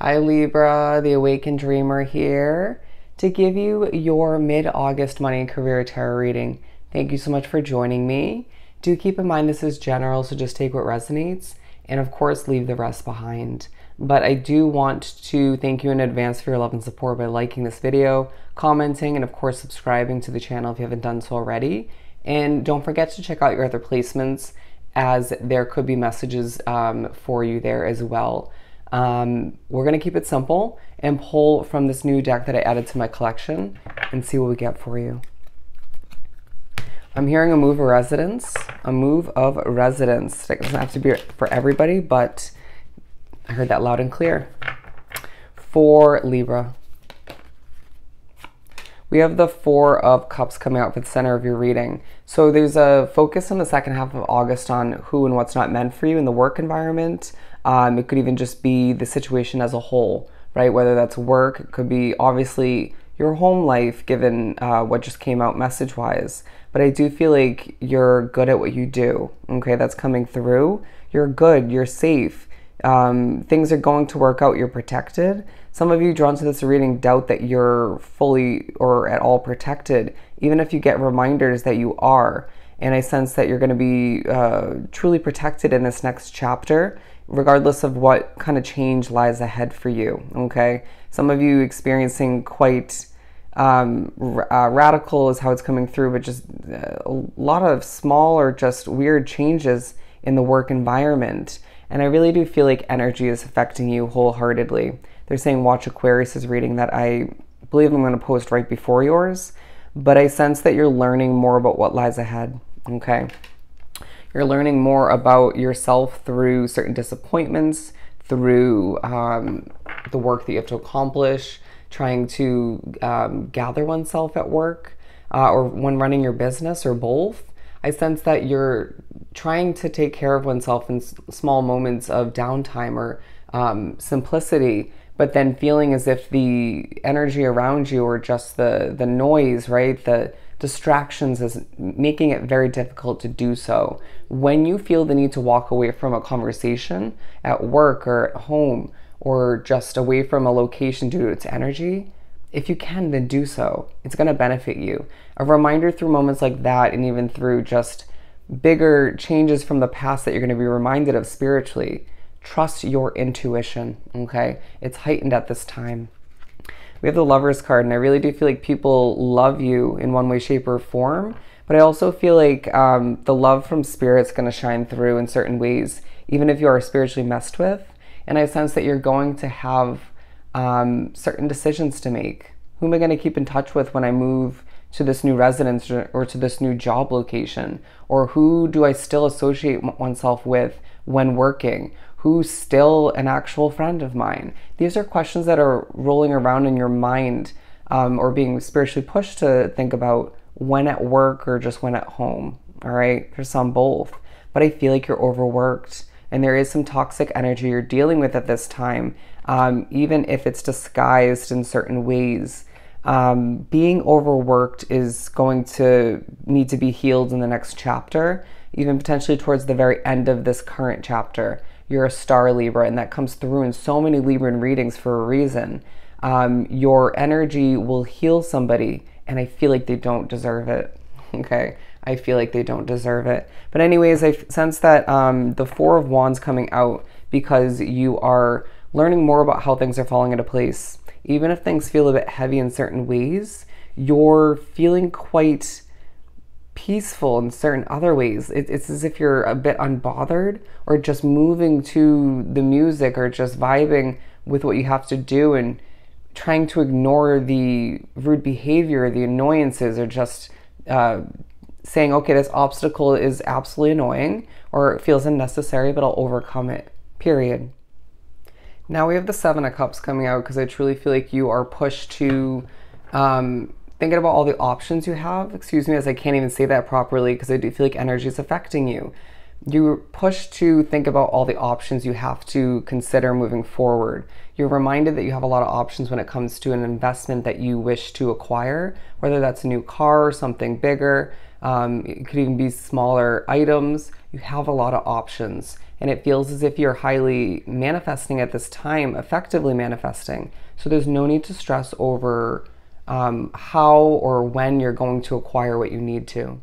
Hi Libra, the Awakened Dreamer here to give you your mid-August money and career tarot reading. Thank you so much for joining me. Do keep in mind this is general, so just take what resonates and of course leave the rest behind. But I do want to thank you in advance for your love and support by liking this video, commenting, and of course subscribing to the channel if you haven't done so already. And don't forget to check out your other placements, as there could be messages for you there as well. We're going to keep it simple and pull from this new deck that I added to my collection and see what we get for you. I'm hearing a move of residence, a move of residence. It doesn't have to be for everybody, but I heard that loud and clear. For Libra, we have the Four of Cups coming out for the center of your reading. So there's a focus in the second half of August on who and what's not meant for you in the work environment. It could even just be the situation as a whole, right? Whether that's work, it could be obviously your home life, given what just came out message-wise. But I do feel like you're good at what you do, okay? That's coming through. You're good, you're safe. Things are going to work out, you're protected. Some of you drawn to this reading doubt that you're fully or at all protected, even if you get reminders that you are. And I sense that you're going to be truly protected in this next chapter, regardless of what kind of change lies ahead for you, okay? Some of you experiencing quite radical is how it's coming through, but just a lot of small or just weird changes in the work environment. And I really do feel like energy is affecting you wholeheartedly. They're saying watch Aquarius's reading that I believe I'm going to post right before yours, but I sense that you're learning more about what lies ahead, okay? You're learning more about yourself through certain disappointments, through the work that you have to accomplish, trying to gather oneself at work or when running your business, or both. I sense that you're trying to take care of oneself in small moments of downtime or simplicity, but then feeling as if the energy around you or just the noise, right? The distractions is making it very difficult to do so. When you feel the need to walk away from a conversation at work or at home, or just away from a location due to its energy, if you can, then do so. It's going to benefit you. A reminder through moments like that, and even through just bigger changes from the past that you're going to be reminded of spiritually. Trust your intuition, okay? It's heightened at this time. We have the Lovers card, and I really do feel like people love you in one way, shape, or form, but I also feel like the love from Spirit's going to shine through in certain ways, even if you are spiritually messed with. And I sense that you're going to have certain decisions to make. Who am I going to keep in touch with when I move to this new residence or to this new job location? Or who do I still associate oneself with when working? Who's still an actual friend of mine? These are questions that are rolling around in your mind or being spiritually pushed to think about when at work or just when at home, all right? For some, both. But I feel like you're overworked, and there is some toxic energy you're dealing with at this time, even if it's disguised in certain ways. Being overworked is going to need to be healed in the next chapter, even potentially towards the very end of this current chapter. You're a star Libra, and that comes through in so many Libran readings for a reason. Your energy will heal somebody, and I feel like they don't deserve it, okay? I feel like they don't deserve it. But anyways, I sense that the Four of Wands coming out because you are learning more about how things are falling into place. Even if things feel a bit heavy in certain ways, you're feeling quite peaceful in certain other ways. It's as if you're a bit unbothered, or just moving to the music, or just vibing with what you have to do and trying to ignore the rude behavior, the annoyances, or just saying, okay, this obstacle is absolutely annoying or it feels unnecessary, but I'll overcome it, period. Now we have the Seven of Cups coming out because I truly feel like you are pushed to thinking about all the options you have. Excuse me, as I can't even say that properly because I do feel like energy is affecting you. You're pushed to think about all the options you have to consider moving forward. You're reminded that you have a lot of options when it comes to an investment that you wish to acquire, whether that's a new car or something bigger. It could even be smaller items. You have a lot of options, and it feels as if you're highly manifesting at this time, effectively manifesting. So there's no need to stress over how or when you're going to acquire what you need to.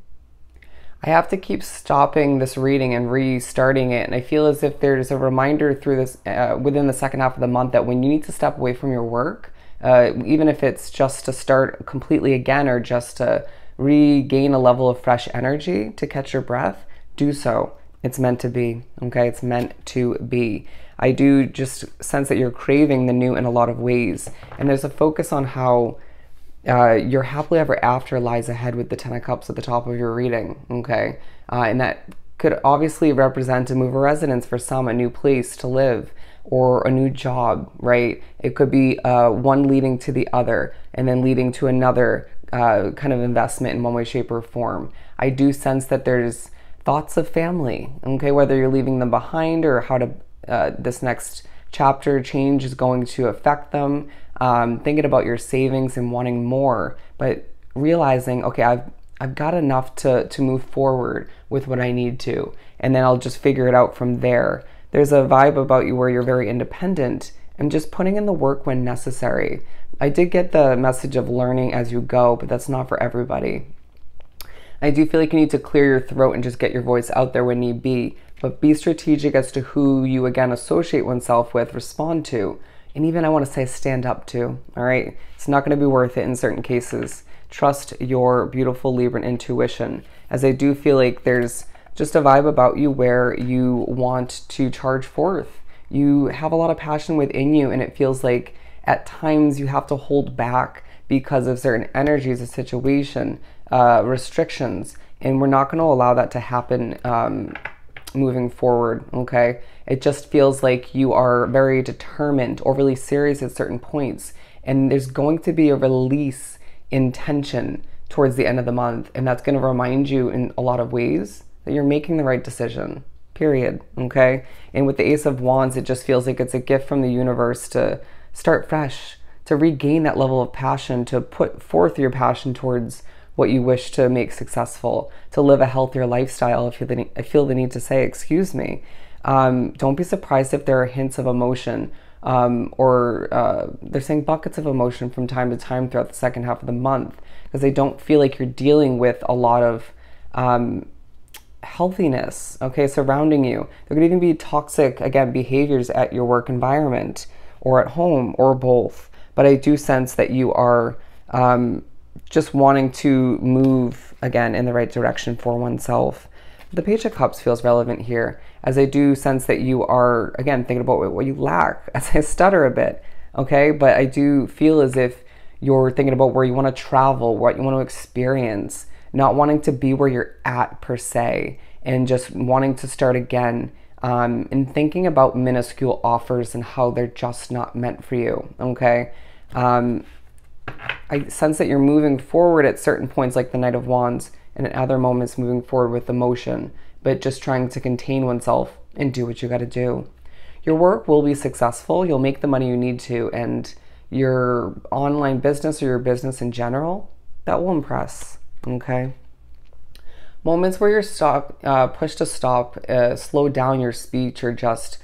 I have to keep stopping this reading and restarting it, and I feel as if there's a reminder through this within the second half of the month that when you need to step away from your work, even if it's just to start completely again or just to regain a level of fresh energy to catch your breath, do so. It's meant to be, okay? It's meant to be. I do just sense that you're craving the new in a lot of ways, and there's a focus on how your happily ever after lies ahead with the 10 of Cups at the top of your reading, okay? And that could obviously represent a move of residence for some, a new place to live, or a new job, right? It could be one leading to the other, and then leading to another kind of investment in one way, shape, or form. I do sense that there's thoughts of family, okay? Whether you're leaving them behind or how to this next chapter change is going to affect them. Thinking about your savings and wanting more, but realizing, okay, I've got enough to move forward with what I need to, and then I'll just figure it out from there. There's a vibe about you where you're very independent and just putting in the work when necessary. I did get the message of learning as you go, but that's not for everybody. I do feel like you need to clear your throat and just get your voice out there when need be, but be strategic as to who you again associate oneself with, respond to, and even I want to say stand up to, all right? It's not going to be worth it in certain cases. Trust your beautiful Libra intuition, as I do feel like there's just a vibe about you where you want to charge forth. You have a lot of passion within you, and it feels like at times you have to hold back because of certain energies, a situation, restrictions, and we're not going to allow that to happen moving forward, okay? It just feels like you are very determined, overly serious at certain points, and there's going to be a release in tension towards the end of the month, and that's going to remind you in a lot of ways that you're making the right decision, period, okay? And with the Ace of Wands, it just feels like it's a gift from the universe to start fresh, to regain that level of passion, to put forth your passion towards what you wish to make successful, to live a healthier lifestyle. I feel the need to say, excuse me. Don't be surprised if there are hints of emotion, or they're saying buckets of emotion from time to time throughout the second half of the month, because I don't feel like you're dealing with a lot of healthiness, okay, surrounding you. There could even be toxic, again, behaviors at your work environment or at home or both. But I do sense that you are just wanting to move, again, in the right direction for oneself. The Page of Cups feels relevant here, as I do sense that you are, again, thinking about what you lack, as I stutter a bit, okay? But I do feel as if you're thinking about where you want to travel, what you want to experience, not wanting to be where you're at per se, and just wanting to start again, and thinking about minuscule offers and how they're just not meant for you, okay? I sense that you're moving forward at certain points, like the Knight of Wands, and at other moments moving forward with emotion, but just trying to contain oneself and do what you got to do. Your work will be successful. You'll make the money you need to, and your online business or your business in general, that will impress, okay? Moments where you're pushed to stop, slow down your speech, or just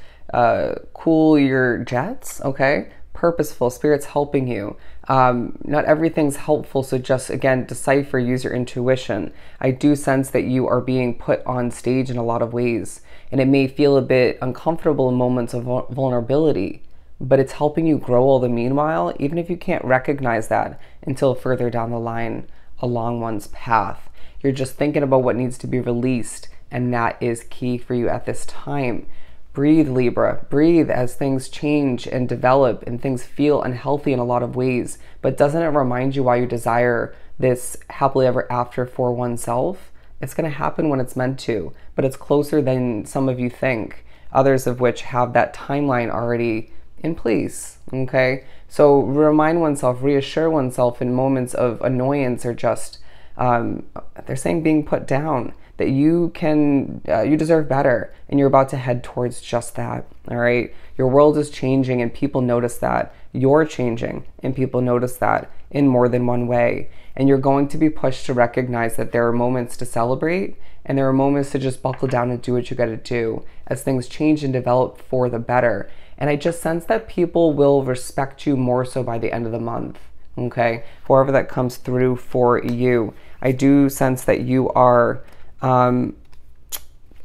cool your jets, okay? Purposeful, Spirit's helping you. Not everything's helpful, so just, again, decipher, use your intuition. I do sense that you are being put on stage in a lot of ways, and it may feel a bit uncomfortable in moments of vulnerability, but it's helping you grow all the meanwhile, even if you can't recognize that until further down the line along one's path. You're just thinking about what needs to be released, and that is key for you at this time. Breathe, Libra. Breathe as things change and develop and things feel unhealthy in a lot of ways. But doesn't it remind you why you desire this happily ever after for oneself? It's going to happen when it's meant to, but it's closer than some of you think, others of which have that timeline already in place, okay? So remind oneself, reassure oneself in moments of annoyance or just, they're saying being put down, that you deserve better, and you're about to head towards just that, all right? Your world is changing, and people notice that. You're changing, and people notice that in more than one way. And you're going to be pushed to recognize that there are moments to celebrate and there are moments to just buckle down and do what you got to do as things change and develop for the better. And I just sense that people will respect you more so by the end of the month, okay? However that comes through for you. I do sense that you are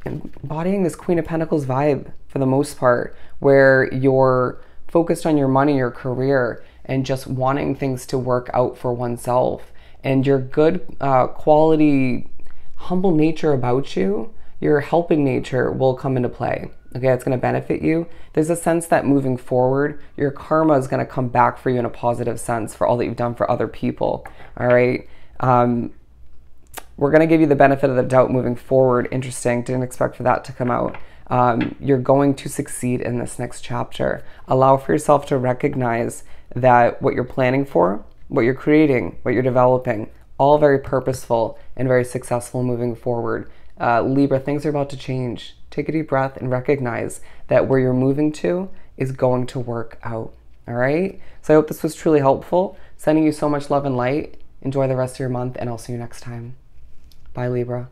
embodying this Queen of Pentacles vibe for the most part, where you're focused on your money, your career, and just wanting things to work out for oneself. And your good quality, humble nature about you, your helping nature will come into play. Okay, it's going to benefit you. There's a sense that moving forward, your karma is going to come back for you in a positive sense for all that you've done for other people. All right. We're going to give you the benefit of the doubt moving forward. Interesting. Didn't expect for that to come out. You're going to succeed in this next chapter. Allow for yourself to recognize that what you're planning for, what you're creating, what you're developing, all very purposeful and very successful moving forward. Libra, things are about to change. Take a deep breath and recognize that where you're moving to is going to work out. All right? So I hope this was truly helpful. Sending you so much love and light. Enjoy the rest of your month, and I'll see you next time. Bye, Libra.